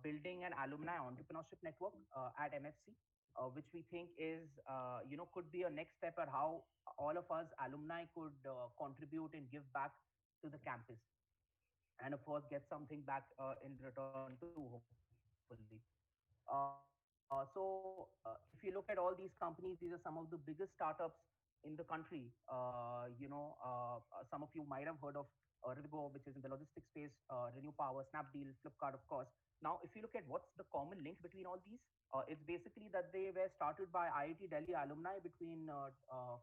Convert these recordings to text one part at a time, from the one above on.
building an alumni entrepreneurship network at MFC, which we think is, could be a next step at how all of us alumni could contribute and give back to the campus, and of course get something back in return too, hopefully. If you look at all these companies, these are some of the biggest startups in the country. Some of you might have heard of Rivigo, which is in the logistics space, Renew Power, Snapdeal, Flipkart, of course. Now, if you look at what's the common link between all these, it's basically that they were started by IIT Delhi alumni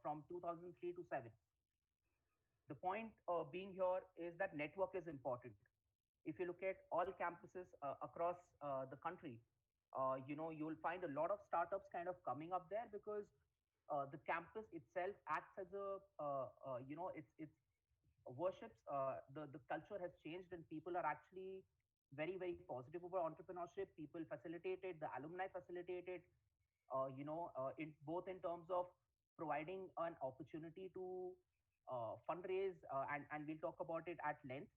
from 2003 to 7. The point being here is that network is important. If you look at all campuses across the country, you'll find a lot of startups kind of coming up there because the campus itself acts as a, it's worships, the culture has changed and people are actually very, very positive about entrepreneurship. People facilitate it, the alumni facilitate it, in both in terms of providing an opportunity to fundraise, and we'll talk about it at length,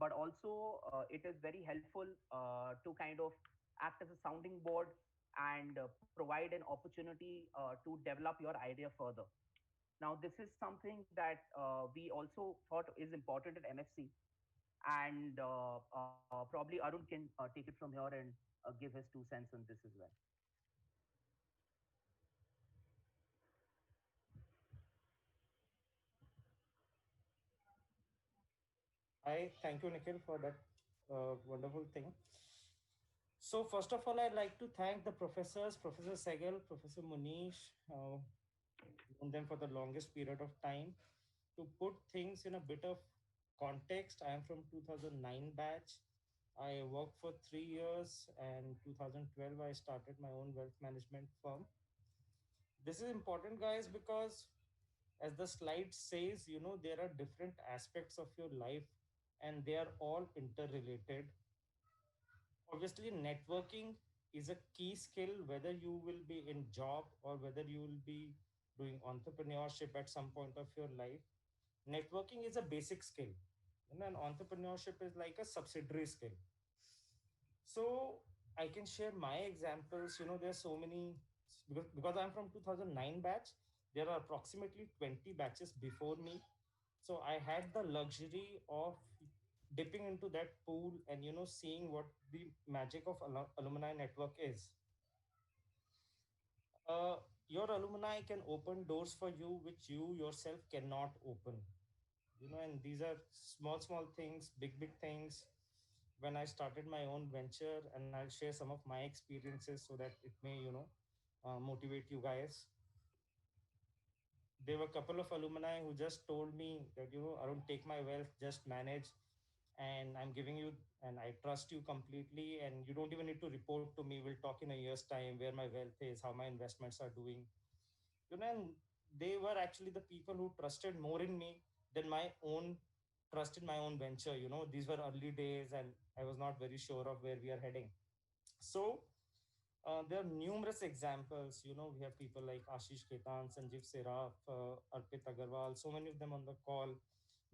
but also it is very helpful to kind of act as a sounding board and provide an opportunity to develop your idea further. Now, this is something that we also thought is important at MFC, and probably Arun can take it from here and give his 2 cents on this as well. I thank you, Nikhil, for that wonderful thing. So, first of all, I'd like to thank the professors, Professor Segal, Professor Munish, known them for the longest period of time, to put things in a bit of context. I am from 2009 batch. I worked for 3 years, and 2012 I started my own wealth management firm. This is important, guys, because as the slide says, there are different aspects of your life and they are all interrelated. Obviously, networking is a key skill, whether you will be in job or whether you will be doing entrepreneurship at some point of your life. Networking is a basic skill, and entrepreneurship is like a subsidiary skill. So I can share my examples. There's so many, because I'm from 2009 batch. There are approximately 20 batches before me. So I had the luxury of dipping into that pool and seeing what the magic of alumni network is. uh, your alumni can open doors for you which you yourself cannot open, and these are small small things, big things. When I started my own venture, and I'll share some of my experiences so that it may motivate you guys. There were a couple of alumni who just told me that, I don't take my wealth, just manage, and I'm giving you, and I trust you completely, and you don't even need to report to me. We'll talk in a year's time where my wealth is, how my investments are doing. And they were actually the people who trusted more in me than my own trust in my own venture. These were early days, and I was not very sure of where we are heading. So there are numerous examples. We have people like Ashish Ketan, Sanjeev Seraf, Arpit Agarwal, so many of them on the call,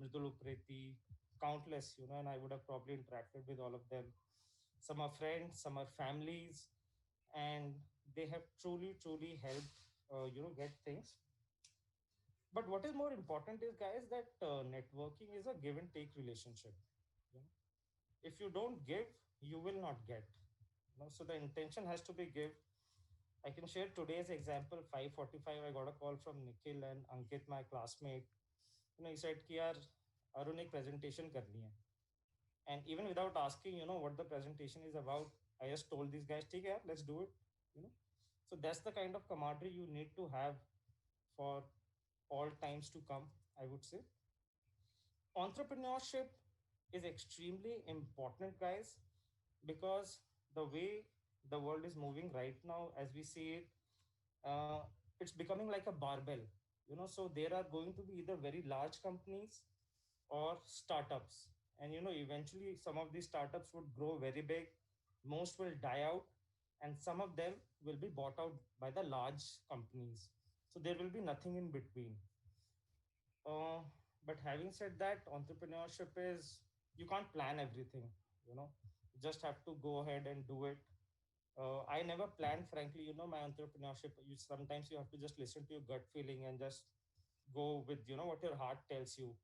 Mridul Upreti, countless, and I would have probably interacted with all of them. Some are friends, some are families, and they have truly helped, get things. But what is more important is, guys, that networking is a give and take relationship. You know? If you don't give, you will not get. So the intention has to be give. I can share today's example. 5:45, I got a call from Nikhil and Ankit, my classmate. He said कि यार अरुण एक presentation करनी है. And even without asking, what the presentation is about, I just told these guys, ठीक है, let's do it. You know, so that's the kind of camaraderie you need to have for all times to come, I would say. Entrepreneurship is extremely important, guys, because the way the world is moving right now, as we see it, uh, it's becoming like a barbell. So there are going to be either very large companies or startups, and eventually some of these startups would grow very big, most will die out, and some of them will be bought out by the large companies. So there will be nothing in between. uh, but having said that, entrepreneurship is, you can't plan everything, you know just have to go ahead and do it. I never planned, frankly, my entrepreneurship. Sometimes you have to just listen to your gut feeling and just go with what your heart tells you.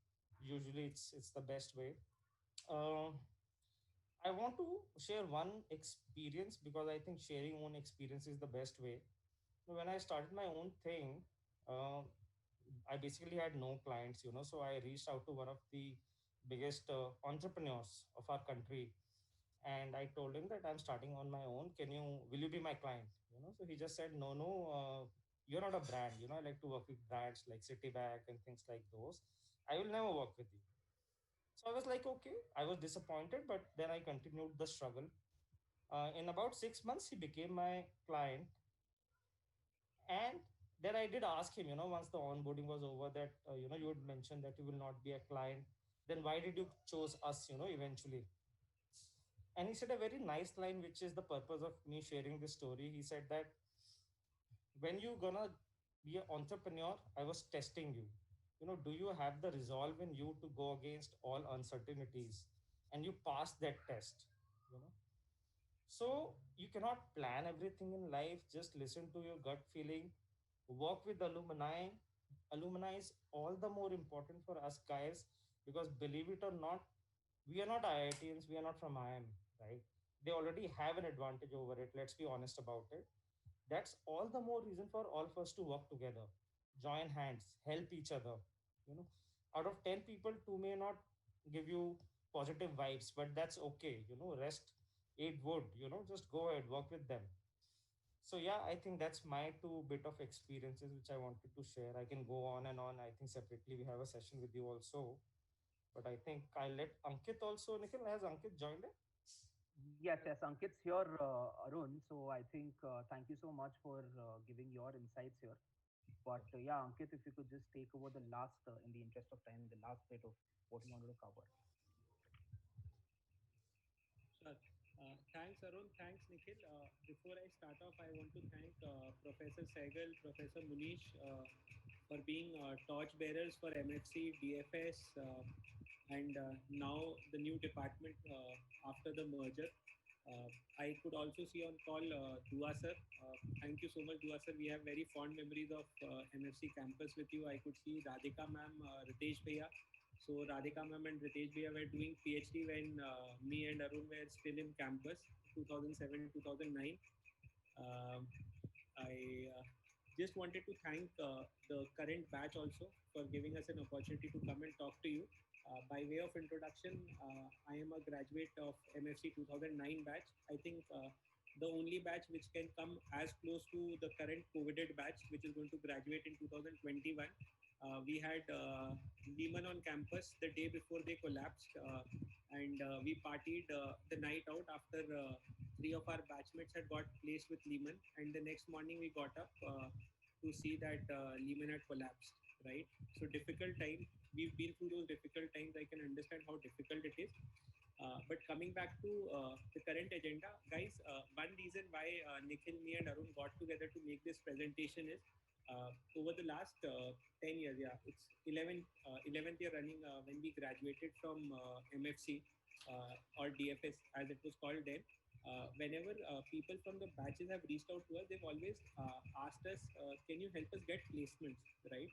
Usually, it's the best way. Uh, I want to share one experience because I think sharing own experience is the best way. When I started my own thing, uh, I basically had no clients, so I reached out to one of the biggest entrepreneurs of our country, and I told him that I'm starting on my own. Will you be my client? So he just said, no, no, you're not a brand. I like to work with brands like Citibank and things like those. I will never work with you. So I was like, okay. I was disappointed, but then I continued the struggle. In about 6 months, he became my client, and then I did ask him, once the onboarding was over, that you would mention that you will not be a client. Then why did you chose us? Eventually, and he said a very nice line, which is the purpose of me sharing this story. He said that when you gonna be an entrepreneur, I was testing you. Do you have the resolve in you to go against all uncertainties, and you pass that test? You know So you cannot plan everything in life. Just listen to your gut feeling. Work with alumni. Alumni is all the more important for us guys because, believe it or not, we are not IITians. We are not from IIM, right? They already have an advantage over it. Let's be honest about it. That's all the more reason for all of us to work together, join hands, help each other. You know, out of 10 people, two may not give you positive vibes, but that's okay. Rest, eat wood, just go ahead, work with them. So yeah, I think that's my two bit of experiences which I wanted to share. I can go on and on. I think separately we have a session with you also, but I think I'll let Ankit also. Nikhil, has Ankit joined it? Yes, yes, Ankit's here, Arun. So I think thank you so much for giving your insights here. But yeah, Ankit, if you could just take over the last, in the interest of time, the last bit of what you wanted to cover. Sure. Thanks, Arun. Thanks, Nikhil. Before I start off, I want to thank Professor Sehgal, Professor Munish for being torchbearers for MFC, DFS, and now the new department after the merger. I could also see on call Dua sir. Thank you so much, Dua sir. We have very fond memories of MFC campus with you. I could see Radhika ma'am, Ritesh Bhaiya. So Radhika ma'am and Ritesh Bhaiya were doing PhD when me and Arun were still in campus, 2007, 2009. Um, I just wanted to thank the current batch also for giving us an opportunity to come and talk to you. By way of introduction, I am a graduate of MFC 2009 batch. I think the only batch which can come as close to the current COVIDed batch, which is going to graduate in 2021. We had Lehman on campus the day before they collapsed, and we partied the night out after three of our batchmates had got placed with Lehman, and the next morning we got up to see that Lehman had collapsed. Right, so difficult time. We've been through those difficult times. I can understand how difficult it is. But coming back to the current agenda, guys, one reason why Nikhil, me, and Arun got together to make this presentation is over the last 10 years, yeah, it's 11th year running when we graduated from MFC or DFS as it was called then. Whenever people from the batches have reached out to us, they've always asked us, can you help us get placements, right?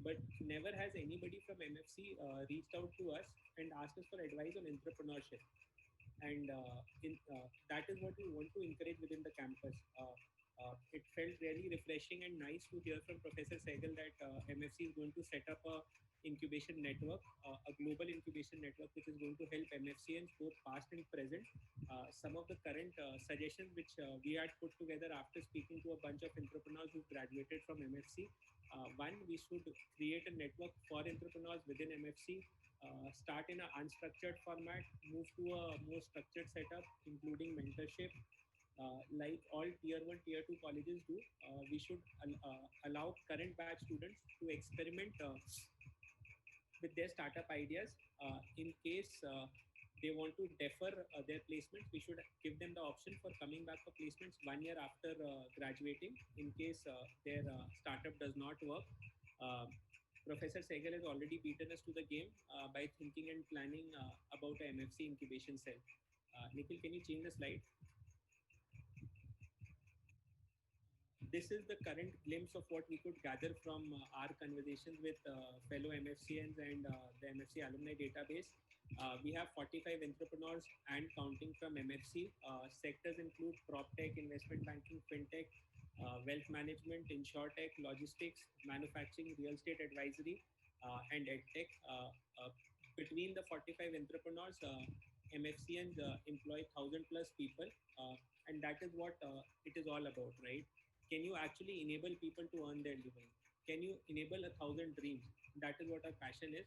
But never has anybody from MFC reached out to us and asked us for advice on entrepreneurship. And that is what we want to encourage within the campus. It felt really refreshing and nice to hear from Professor Sehgal that MFC is going to set up a incubation network, a global incubation network, which is going to help MFCNs both past and present. Some of the current suggestions which we had put together after speaking to a bunch of entrepreneurs who graduated from MFC. One, we should create a network for entrepreneurs within MFC, start in an unstructured format, move to a more structured setup, including mentorship, like all tier 1, tier 2 colleges do. We should allow current batch students to experiment with their startup ideas. In case they want to defer their placements, we should give them the option for coming back for placements 1 year after graduating in case their startup does not work. Uh, Professor Sehgal has already beaten us to the game by thinking and planning about a MFC incubation cell. Nikhil, can you change the slide? This is the current glimpse of what we could gather from our conversations with fellow MFCNs and the MFC alumni database. We have 45 entrepreneurs and counting from MFC. Sectors include prop tech, investment banking, fintech, wealth management, insurtech, logistics, manufacturing, real estate advisory, and edtech. Between the 45 entrepreneurs, MFCNs employ 1,000 plus people, and that is what it is all about, right? Can you actually enable people to earn their living? Can you enable 1,000 dreams? That is what our passion is.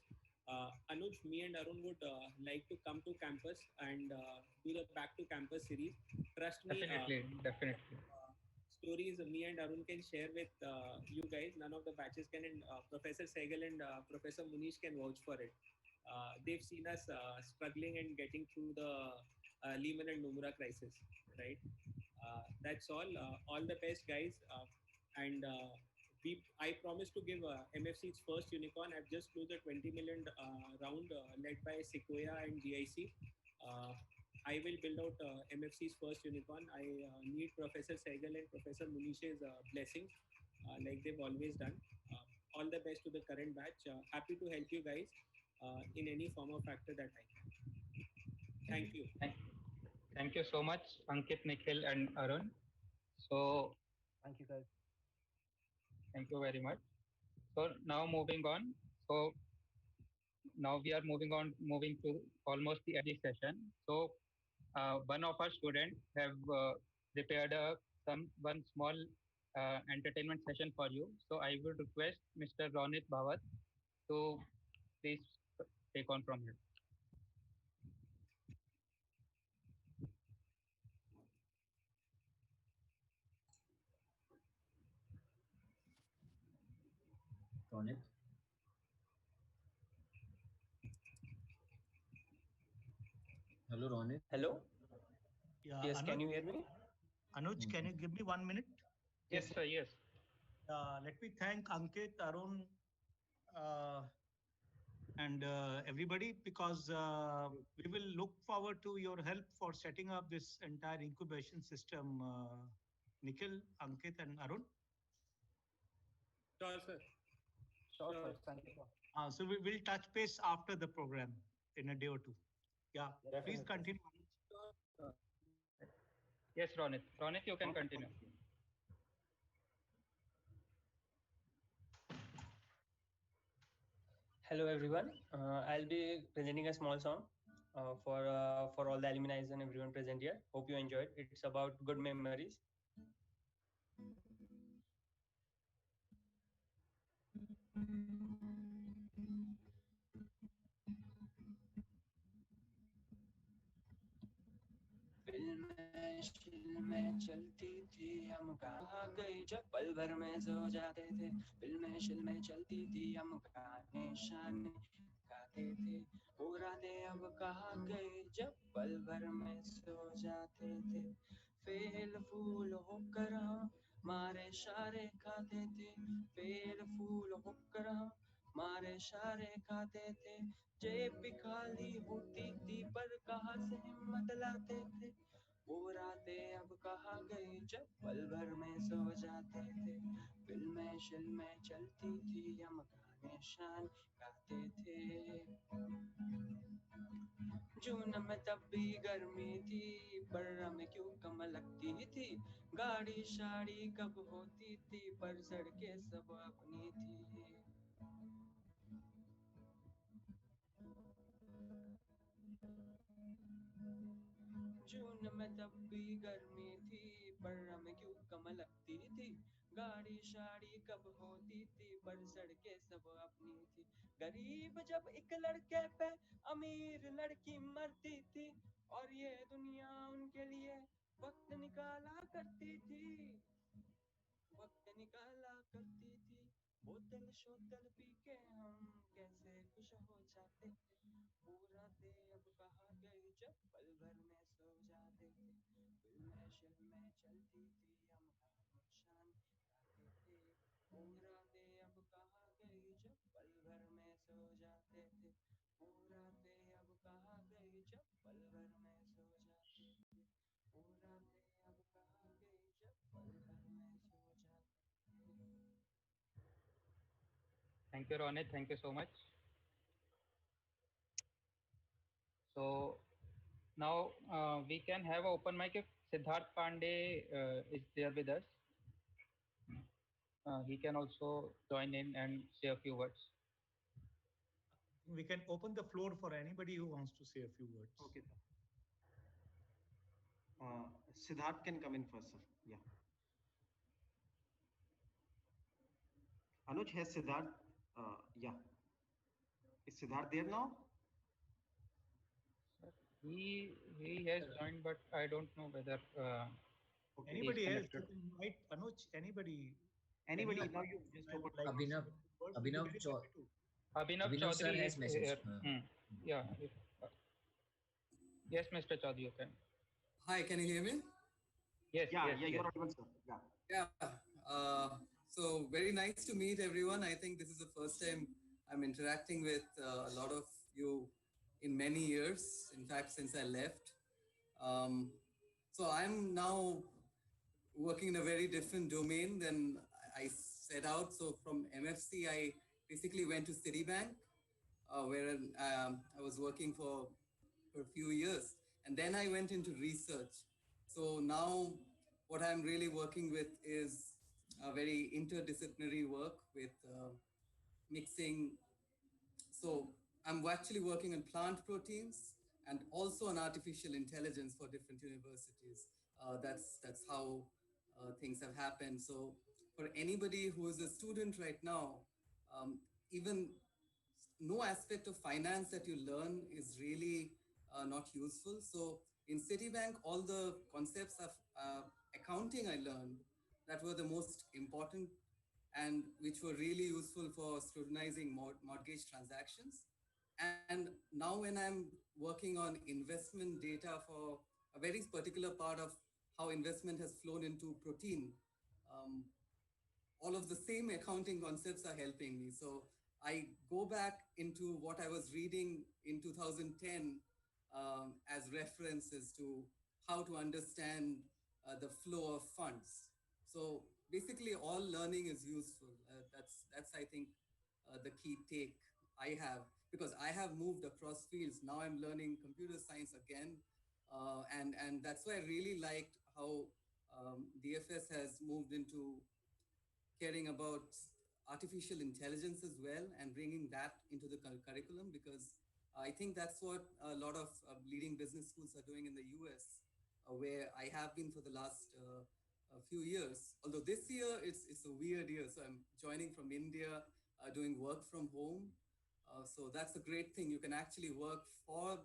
Anuj, me and Arun would like to come to campus and do the back to campus series. Trust me, Definitely. stories me and Arun can share with you guys. None of the batches can, and Professor Sehgal and Professor Munish can vouch for it. They've seen us struggling and getting through the Lehman and Nomura crisis, right? That's all. All the best, guys. And I promise to give MFC its first unicorn. I've just closed a 20 million round led by Sequoia and GIC. Uh, I will build out MFC's first unicorn. I need Professor Sehgal and Professor Munish's blessings, like they've always done. All the best to the current batch. Happy to help you guys in any form or factor that I can. Thank you. Thank you so much, Ankit, Nikhil, and Arun. So, Thank you, guys. thank you very much. So, now moving on. So, now we are moving to almost the end of the session. So, one of our students have prepared one small entertainment session for you. So, I would request Mr. Ronit Bhavat to please take on from here. Ronit. Hello, Ronit. Hello. Yeah, Yes, Anuj, can you hear me? Anuj, can you give me 1 minute? Yes, sir. Yes. Let me thank Ankit, Arun, uh, and everybody, because we will look forward to your help for setting up this entire incubation system. Nikhil, Ankit, and Arun. Sure, sir. Sure, Sure. sir. Thank you, sir. So we will touch base after the program in a day or two. Yeah, please Definitely. continue. Yes, Ronit. Ronit, you can continue. Hello, everyone. I'll be presenting a small song for all the alumni and everyone present here. Hope you enjoyed. It's about good memories. फिल्में चलती थी हम कहाँ गए जब पल भर में सो जाते थे फिल्में चलती थी हम गाने शाने गाते थे वो रातें अब कहाँ गए जब पल भर में सो जाते थे फेल फूल होकर हम मारे शारे खाते थे फेल फूल होकर हम मारे शारे खाते थे जेब भी खाली होती थी पर कहाँ से हिम्मत लाते थे वो रातें अब कहाँ गई जब पल भर में सो जाते थे फिल्में चलती थी हम गाने शान गाते थे जून में तब भी गर्मी थी पर हमें क्यों कम लगती थी गाड़ी शाड़ी कब होती थी पर सड़कें सब अपनी थी जून में तब भी गर्मी थी पर हमें क्यों कम लगती थी गाड़ी शाड़ी कब होती थी पर सड़कें सब अपनी थी गरीब जब एक लड़के पे अमीर लड़की मरती थी और ये दुनिया उनके लिए वक्त निकाला करती थी बोतल शोतल पी के हम कैसे खुश हो जाते पूरा दे अब कहाँ गए जब पल भर में सो जाते थे फिल्में चलती थी हम गाने शान गाते थे पूरा दे अब कहाँ गए जब पल भर में सो जाते थे पूरा दे अब कहाँ गए जब पल भर में सो जाते Thank you, Ronit. Thank you so much. So now we can have an open mic if Siddharth Pandey is there with us. He can also join in and say a few words. We can open the floor for anybody who wants to say a few words. Okay, sir. Siddharth can come in first, sir. Yeah. Anuj, has Siddharth? Yeah. Is Siddharth there now? He has joined, but I don't know whether Okay. Anybody he's else? You connected. can invite Anuj. Anybody? Anybody? Any of Now us you who just might open. like to Abhinav, say a few words, we'll be Abhinav, very Chau- happy to. Abhinav Abhinav sir Chaudhary has is message. here. Yeah. Yes, Mr. Chaudhary, you can. Hi, can you hear me? Yes, Yeah, yes, yeah, yes. you're audible, sir. Yeah. Yeah. So very nice to meet everyone. I think this is the first time I'm interacting with a lot of you in many years. In fact, since I left. Um, so I'm now working in a very different domain than I set out. So from MFC, I basically went to Citibank, where I was working for a few years. And then I went into research. So now what I'm really working with is a very interdisciplinary work with mixing. So I'm actually working on plant proteins and also on artificial intelligence for different universities. That's how things have happened. So for anybody who is a student right now, even no aspect of finance that you learn is really not useful. So in Citibank, all the concepts of accounting I learned that were the most important and which were really useful for scrutinizing mortgage transactions. And now when I'm working on investment data for a very particular part of how investment has flown into protein, um, all of the same accounting concepts are helping me. So I go back into what I was reading in 2010 as references to how to understand the flow of funds. So basically, all learning is useful. That's I think the key take I have, because I have moved across fields. Now I'm learning computer science again, and that's why I really liked how DFS has moved into caring about artificial intelligence as well and bringing that into the curriculum, because I think that's what a lot of leading business schools are doing in the US, where I have been for the last a few years. Although this year it's a weird year, so I'm joining from India, doing work from home. So that's a great thing. You can actually work for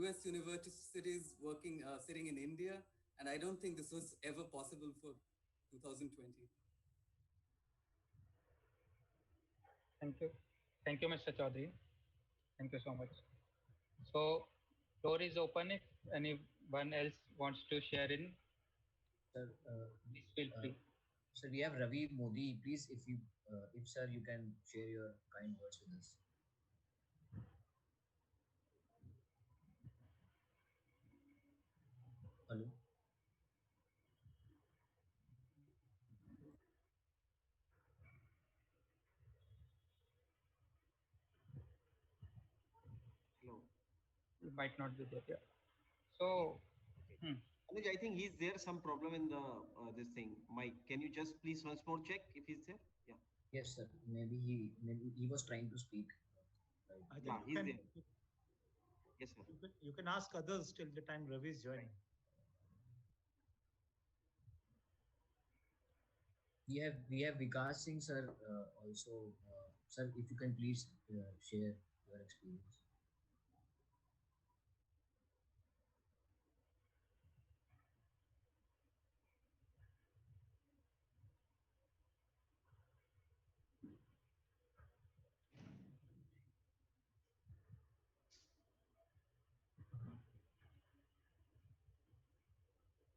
US universities, working sitting in India, and I don't think this was ever possible for 2020. Thank you. Thank you, Mr. Chaudhary. Thank you so much. So, floor is open if anyone else wants to share in. Sir, Please feel free. sir, we have Ravi Modi. Please, if sir, you can share your kind words with us. Hello. Hello. You might not be there. Yeah. So, Anuj, I think he's there. Some problem in the this thing. Mike, can you just please once more check if he's there? Yeah. Yes, sir. Maybe he was trying to speak. Right. I think Yeah, he's there. Yes, sir. you can ask others till the time Ravi is joining. We have Vikas Singh, sir. Also, sir, if you can please share your experience.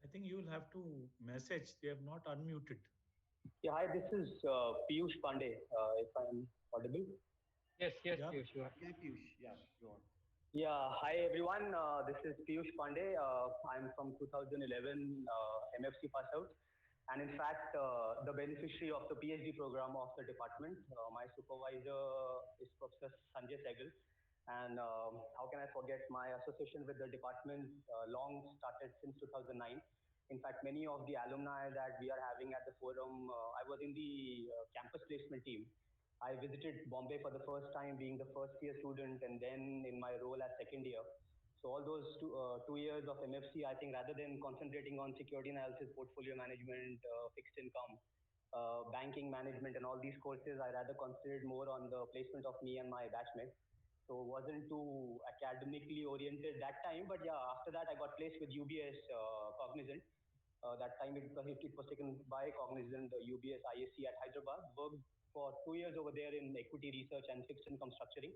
I think you will have to message. They have not unmuted. Yeah, hi, this is Piyush Pandey, if I am audible. yes, Yeah. Piyush, you are. Yeah, Piyush. Yeah, go on. Yeah, hi everyone. This is Piyush Pandey. I'm from 2011 MFC pass out. and in fact, the beneficiary of the PhD program of the department. My supervisor is Professor Sanjay Sehgal. And how can I forget my association with the department long started since 2009. In fact, many of the alumni that we are having at the forum, I was in the campus placement team. I visited Bombay for the first time, being the first year student, and then in my role as second year. So all those 2 years of MFC, I think rather than concentrating on security analysis, portfolio management, fixed income, banking management, and all these courses, I rather concentrated more on the placement of me and my batchmates. So wasn't too academically oriented that time, but yeah, after that I got placed with UBS Cognizant. That time it was taken by Cognizant, the UBS ISC at Hyderabad. Worked for 2 years over there in equity research and fixed income structuring.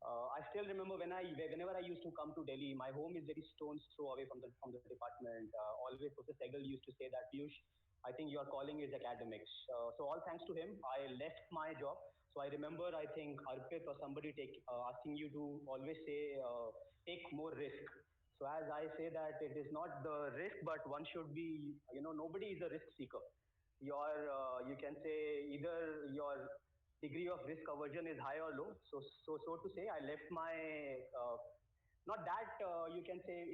I still remember whenever I used to come to Delhi, my home is very stone's throw away from the department. Always Professor Sehgal used to say that, Piyush, I think your calling is academics. So all thanks to him, I left my job. So I remember, I think Arpit or somebody asking you to always say take more risk. So as I say that it is not the risk, but one should be, nobody is a risk seeker. You can say either your degree of risk aversion is high or low. So to say, I left my not that you can say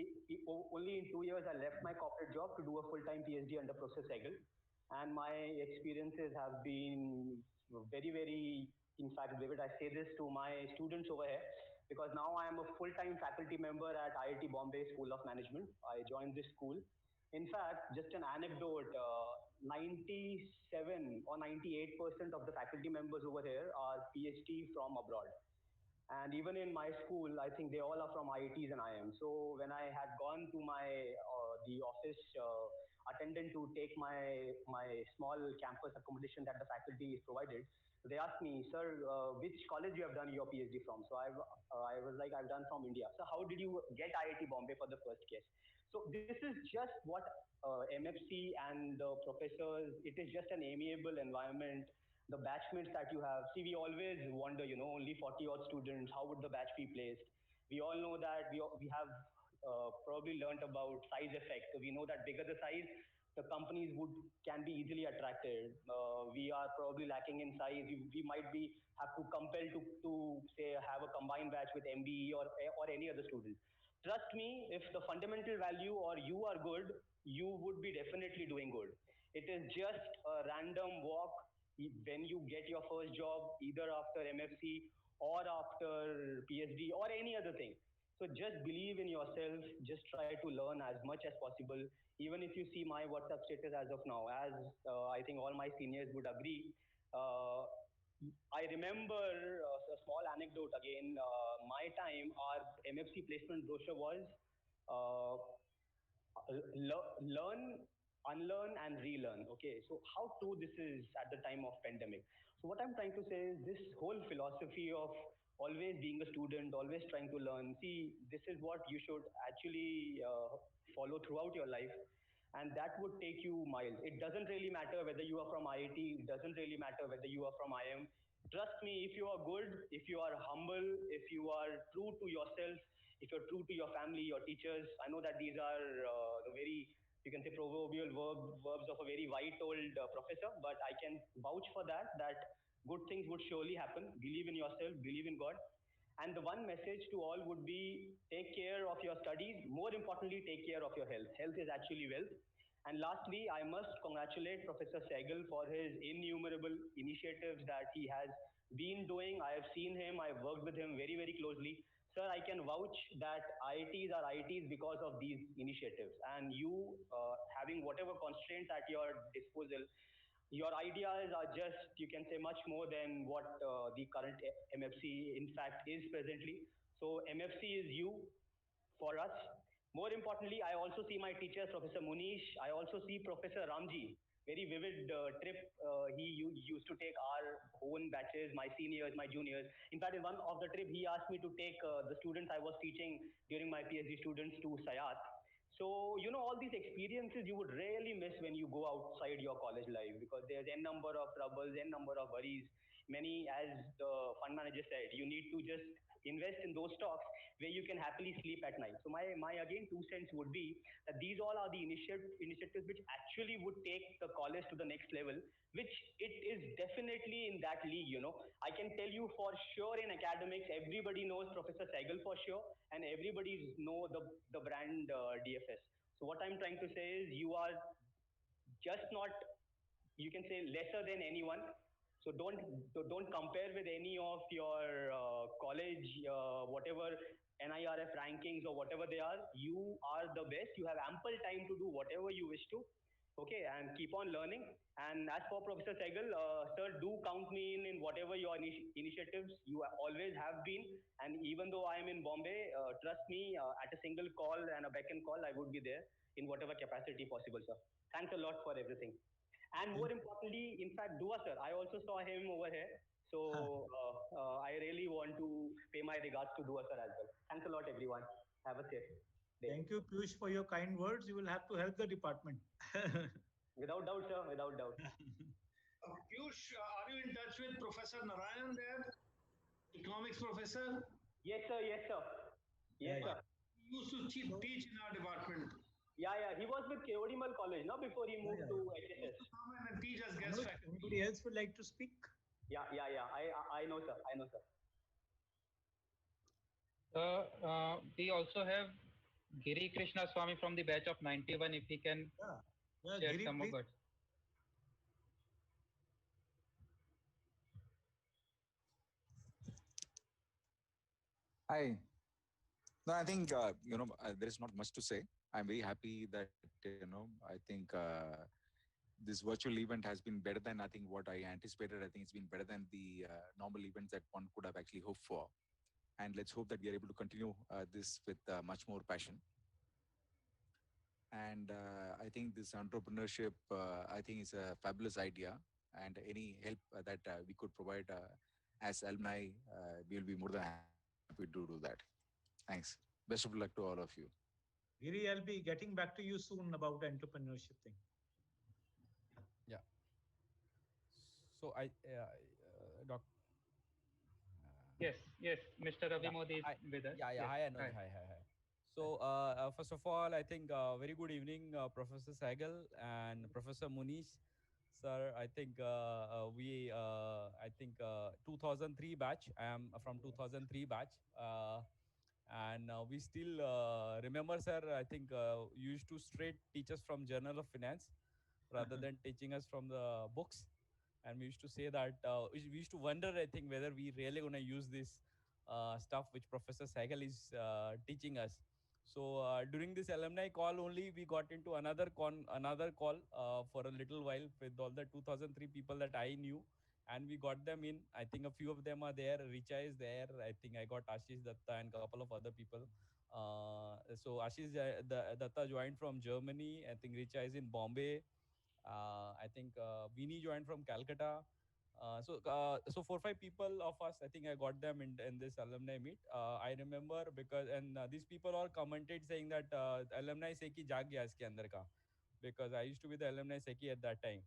only in 2 years I left my corporate job to do a full-time PhD under Professor Sehgal, and my experiences have been very very in fact vivid. I say this to my students over here because now I am a full-time faculty member at IIT Bombay School of Management. I joined this school. In fact, just an anecdote, 97 or 98% of the faculty members over here are PhD from abroad. And even in my school, I think they all are from IITs and IIM. So when I had gone to the office attendant to take my small campus accommodation that the faculty is provided, they asked me, sir, which college you have done your PhD from? So I was like, I've done from India. So how did you get IIT Bombay for the first case? So this is just what MFC and the professors, it is just an amiable environment. The batchmates that you have, see, we always wonder, only 40 odd students, how would the batch be placed? We all know that we have probably learned about size effect. So we know that bigger the size, the companies can be easily attracted. We are probably lacking in size. We might have to compel to say have a combined batch with MBE or any other student. Trust me, if the fundamental value or you are good, you would be definitely doing good. It is just a random walk when you get your first job, either after MFC or after PhD or any other thing. So just believe in yourself, just try to learn as much as possible. Even if you see my WhatsApp status as of now, as I think all my seniors would agree, uh, I remember a small anecdote again. My time, our MFC placement brochure was uh, learn, unlearn, and relearn. Okay, so how true this is at the time of pandemic. So what I'm trying to say is this whole philosophy of always being a student, always trying to learn. See, this is what you should actually follow throughout your life, and that would take you miles. It doesn't really matter whether you are from IIT. It doesn't really matter whether you are from IIM. Trust me, if you are good, if you are humble, if you are true to yourself, if you're true to your family, your teachers. I know that these are the very, you can say, proverbial verbs of a very white-old professor, but I can vouch for that good things would surely happen. Believe in yourself, believe in God. And the one message to all would be take care of your studies. More importantly, take care of your health. Health is actually wealth. And lastly, I must congratulate Professor Sehgal for his innumerable initiatives that he has been doing. I have seen him, I've worked with him very, very closely. Sir, I can vouch that IITs are IITs because of these initiatives. And you having whatever constraints at your disposal, your ideas are just, you can say, much more than what the current MFC, in fact, is presently. So MFC is you for us. More importantly, I also see my teachers, Professor Munish. I also see Professor Ramji. Very vivid trip. He used to take our own batches, my seniors, my juniors. In fact, in one of the trip, he asked me to take the students I was teaching during my PhD students to Sayat. So, all these experiences you would rarely miss when you go outside your college life because there's n number of troubles, n number of worries. many, as the fund manager said, you need to just invest in those stocks where you can happily sleep at night. So my again 2 cents would be that these all are the initiatives which actually would take the college to the next level, which it is definitely in that league. I can tell you for sure in academics, everybody knows Professor Sehgal for sure, and everybody know the brand DFS. So what I'm trying to say is you are just not, you can say, lesser than anyone. So don't compare with any of your college whatever NIRF rankings or whatever they are. You are the best. You have ample time to do whatever you wish to. Okay, and keep on learning. And as for Professor Sehgal, sir, do count me in whatever your initiatives. You always have been. And even though I am in Bombay, trust me, at a single call and a beck and call, I would be there in whatever capacity possible, sir. Thanks a lot for everything. And more importantly, in fact, Dua sir, I also saw him over here. So I really want to pay my regards to Dua sir as well. Thanks a lot, everyone. Have a safe day. Thank you, Piyush, for your kind words. You will have to help the department. Without doubt, sir. Without doubt. Piyush, are you in touch with Professor Narayan there? Economics professor? Yes, sir. Yes, sir. Yes, sir. He used to teach in our department. Yeah. He was with Keodimal College, no, before he moved to HSS. Come and teach us guest faculty. Anybody else would like to speak? Yeah. I know, sir. We also have Giri Krishna Swami from the batch of 91. If he can share Giri, some please. words. Hi. No, I think there is not much to say. I'm very happy that I think this virtual event has been better than I think what I anticipated. I think it's been better than the normal events that one could have actually hoped for. And let's hope that we are able to continue this with much more passion. And I think this entrepreneurship, I think is a fabulous idea. And any help that we could provide as alumni, we will be more than happy to do that. Thanks. Best of luck to all of you. Giri, I'll be getting back to you soon about the entrepreneurship thing. Yeah. So Doc. Yes, Mr. Ravi Modi is with us. Yeah. Yes. Hi, Anuj. Hi. So first of all, I think very good evening, Professor Sehgal and Professor Munish. Sir, I think we 2003 batch. I am from 2003 batch. And we still remember, sir, I think you used to straight teach us from Journal of Finance rather than teaching us from the books. And we used to say that, we used to wonder, I think, whether we really going to use this stuff which Professor Sehgal is teaching us. So during this alumni call only, we got into another call for a little while with all the 2003 people that I knew. And we got them in. I think a few of them are there. Richa is there. I think I got Ashish Datta and a couple of other people. So Ashish Datta joined from Germany. I think Richa is in Bombay. I think Vinny joined from Calcutta. So 4-5 people of us, I think I got them in this alumni meet. I remember because these people all commented saying that alumni seki jaag gaya iske andar ka, because I used to be the alumni seki at that time.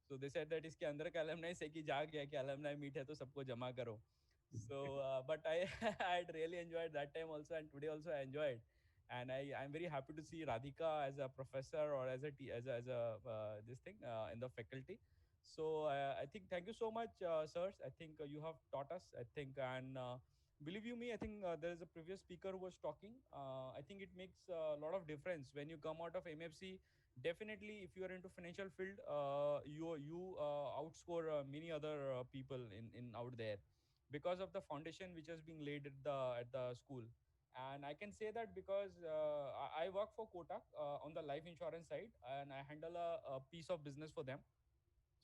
So they said that iske andar ka alumni seki jaag gaya ki alumni meet hai to sabko jama karo. So but I had really enjoyed that time also, and today also I enjoyed. And I'm very happy to see Radhika as a professor or as a this thing in the faculty. So I think thank you so much, sirs. I think you have taught us. I think, and believe you me, I think there is a previous speaker who was talking. I think it makes a lot of difference when you come out of MFC. Definitely, if you are into financial field, you outscore many other people in out there because of the foundation which has been laid at the school. And I can say that because I work for Kotak on the life insurance side, and I handle a piece of business for them.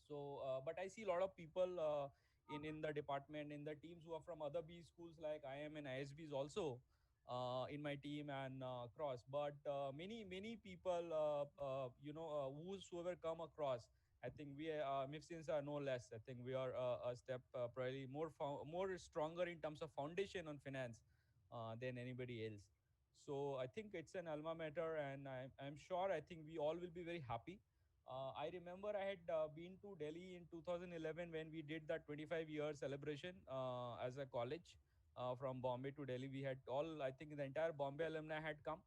So, but I see a lot of people in the department, in the teams who are from other B schools like IM and ISBs also in my team and across. But many people, whosoever come across, I think we MIFSINs are no less. I think we are a step probably more stronger in terms of foundation on finance than anybody else. So I think it's an alma mater, and I'm sure I think we all will be very happy I remember I had been to Delhi in 2011 when we did that 25-year celebration as a college from Bombay to Delhi. We had all, I think, the entire Bombay alumni had come,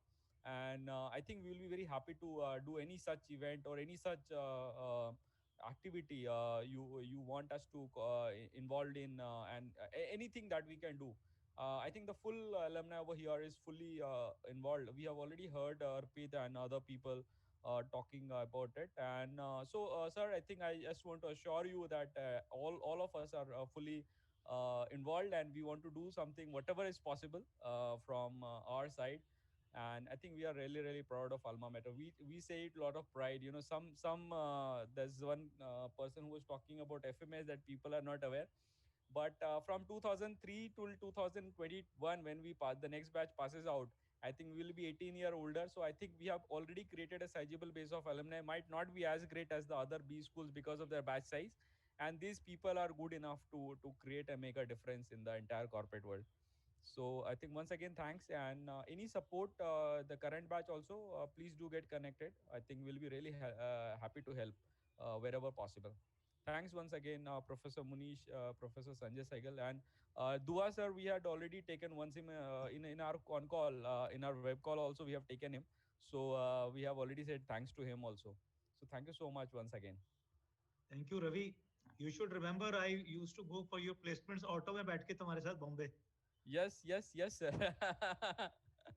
and I think we will be very happy to do any such event or any such activity you want us to involved in, and anything that we can do. I think the full alumni over here is fully involved. We have already heard Arpit and other people talking about it. And sir, I think I just want to assure you that all of us are fully involved, and we want to do something, whatever is possible from our side. And I think we are really really proud of alma mater. We say it a lot of pride. You know, some there's one person who was talking about FMS that people are not aware, but from 2003 till 2021, when we pass, the next batch passes out, I think we will be 18-year older. So I think we have already created a sizable base of alumni. Might not be as great as the other B schools because of their batch size, and these people are good enough to create and make a difference in the entire corporate world. So I think once again, thanks. And any support, the current batch also, please do get connected. I think we'll be really happy to help wherever possible. Thanks once again, Professor Munish, Professor Sanjay Saigal, and Dua sir. We had already taken once him in our on call, in our web call also. We have taken him, so we have already said thanks to him also. So thank you so much once again. Thank you, Ravi. You should remember I used to go for your placements auto में बैठ के तुम्हारे साथ Bombay. Yes, yes, yes, sir.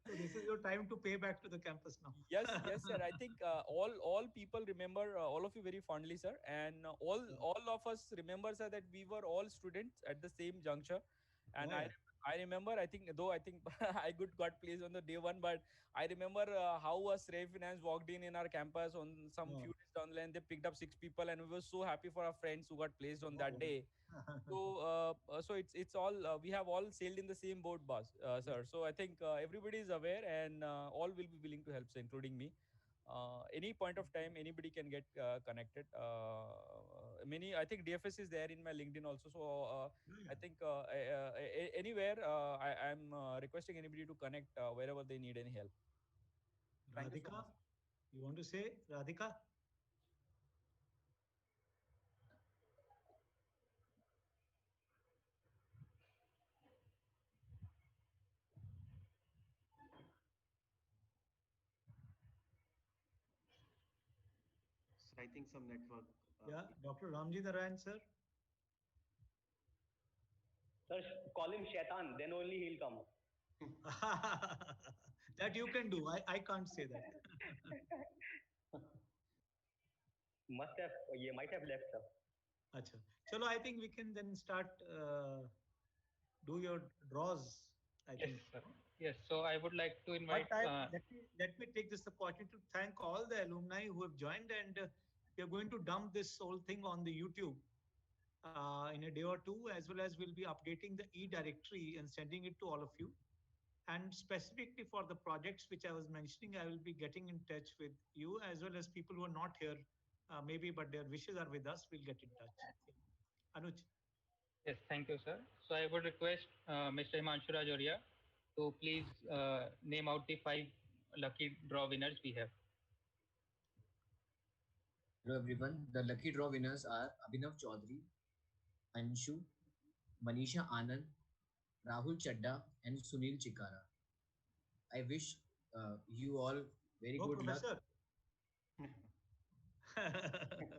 So this is your time to pay back to the campus now. Yes, yes, sir. I think all people remember all of you very fondly, sir, and all of us remember, sir, that we were all students at the same juncture. And Yeah. I remember, I think, though I think I got placed on the day one, but I remember how a Srey Finance walked in our campus on some few days down the line. They picked up 6 people, and we were so happy for our friends who got placed on that day. So it's all we have all sailed in the same boat, boss, sir. So I think everybody is aware, and all will be willing to help, sir, including me. Any point of time, anybody can get connected. Many, I think DFS is there in my LinkedIn also. So I think anywhere I'm requesting anybody to connect wherever they need any help. Thank you so Radhika, much. you want to say, Radhika? So I think some network. Yeah, Dr. Ramji Narayan, sir. Sir, call him Shaitan, then only he'll come. That you can do. I can't say that. Might have left, sir. Acha. Chalo, I think we can then start do your draws. I Yes, think. sir. Yes. So I would like to invite. Let me take this opportunity to thank all the alumni who have joined, and we are going to dump this whole thing on the YouTube in a day or two, as well as we'll be updating the e-directory and sending it to all of you. And specifically for the projects which I was mentioning, I will be getting in touch with you, as well as people who are not here, maybe, but their wishes are with us. We'll get in touch. Anuj. Yes, thank you, sir. So I would request Mr. Himanshu Rajoria to please name out the 5 lucky draw winners we have. Hello everyone. The lucky draw winners are Abhinav Chaudhary, Anshu, Manisha Anand, Rahul Chadda, and Sunil Chikara. I wish you all very good luck.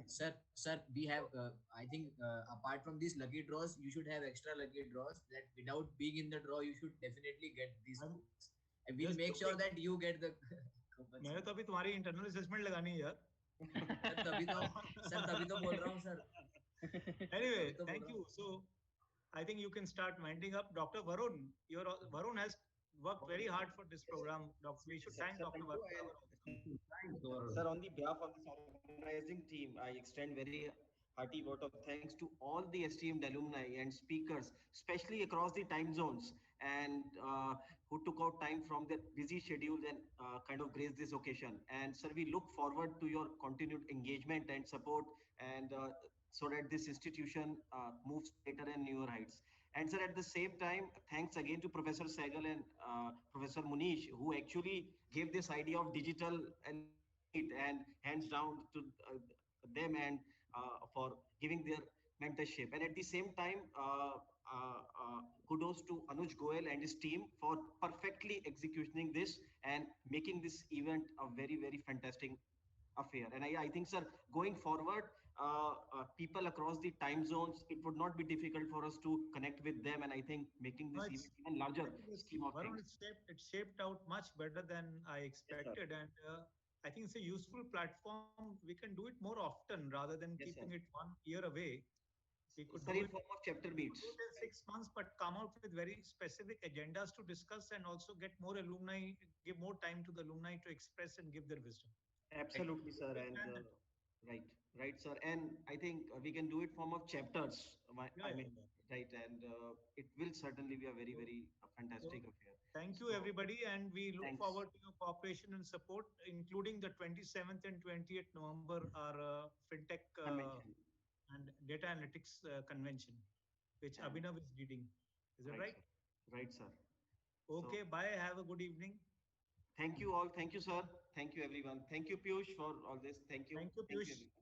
Sir, we have, I think, apart from these lucky draws, you should have extra lucky draws that without being in the draw, you should definitely get these books. And we'll make sure that you get the. मैंने तो अभी तुम्हारी internal assessment लगानी है यार. तभी तो बोल रहा हूँ sir. Anyway, thank you. So, I think you can start winding up. Dr. Varun, Varun has worked very hard for this program. We should thank Dr. Varun. Sir, on the behalf of this organizing team, I extend very hearty vote of thanks to all the esteemed alumni and speakers, especially across the time zones, and who took out time from their busy schedules and kind of graced this occasion. And sir, we look forward to your continued engagement and support, and so that this institution moves greater and newer heights. And sir, at the same time, thanks again to Professor Saigal and Professor Munish, who actually gave this idea of digital and and hands down to them and for giving their mentorship. And at the same time, kudos to Anuj Goel and his team for perfectly executing this and making this event a very, very fantastic affair. And I think, sir, going forward, people across the time zones, it would not be difficult for us to connect with them. And I think making No, this it's, event even larger I think scheme of Varun, things. it's shaped out much better than I Yes, sir. expected. And I think it's a useful platform. We can do it more often rather than Yes, keeping sir. it 1 year away. We could Sir, do in it, form of chapter beats. do it in 6 months, but come out with very specific agendas to discuss and also get more alumni, give more time to the alumni to express and give their wisdom. Right? Absolutely, sir. We And plan that. right, right, sir. And I think we can do it form of chapters. Yeah, I yeah, mean, yeah. right. And it will certainly be a very, So, very so fantastic affair. thank you, So, everybody, and we look thanks. forward to your cooperation and support, including the 27th and 20th November, our fintech Convention. and data analytics convention, which And Abhinav is leading. Is that right, right? sir. Right, sir. So, Okay, bye. Have a good evening. thank you all. Thank you, sir. Thank you, everyone. Thank you, Piyush, for all this. Thank you. Thank you, Thank you, Piyush. everyone.